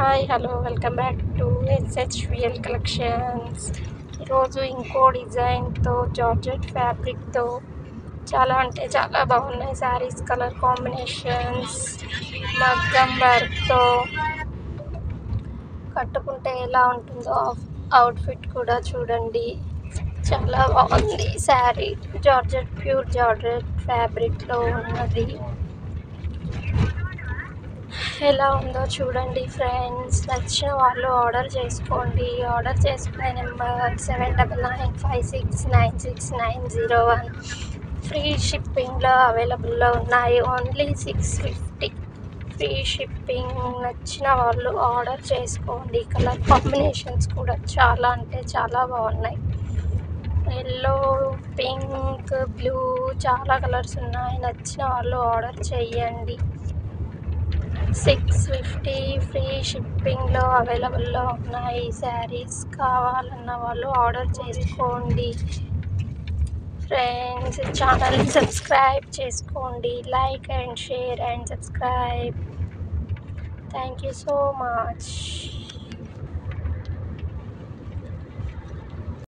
Hi hello welcome back to SHVL collections. ఈరోజు ఇంకో డిజైన్తో జార్జెట్ ఫ్యాబ్రిక్తో చాలా అంటే చాలా బాగున్నాయి శారీస్. కలర్ కాంబినేషన్స్ మగ్గం వర్క్తో కట్టుకుంటే ఎలా ఉంటుందో అవుట్ఫిట్ కూడా చూడండి. చాలా బాగుంది శారీ. జార్జెట్ ప్యూర్ జార్జెట్ ఫ్యాబ్రిక్లో ఉన్నది. ఎలా ఉందో చూడండి ఫ్రెండ్స్. నచ్చిన వాళ్ళు ఆర్డర్ చేసుకోండి. ఆర్డర్ చేసుకునే నెంబర్ 7995696901. ఫ్రీ షిప్పింగ్లో అవైలబుల్లో ఉన్నాయి. Only 650 free shipping. నచ్చిన వాళ్ళు ఆర్డర్ చేసుకోండి. కలర్ కాంబినేషన్స్ కూడా చాలా అంటే చాలా బాగున్నాయి. ఎల్లో, పింక్, బ్లూ చాలా కలర్స్ ఉన్నాయి. నచ్చిన వాళ్ళు ఆర్డర్ చేయండి. 650 ఫ్రీ షిప్పింగ్లో అవైలబుల్లో ఉన్నాయి శారీస్. కావాలన్న వాళ్ళు ఆర్డర్ చేసుకోండి ఫ్రెండ్స్. ఛానల్ని సబ్స్క్రైబ్ చేసుకోండి. Like and share and subscribe. Thank you so much.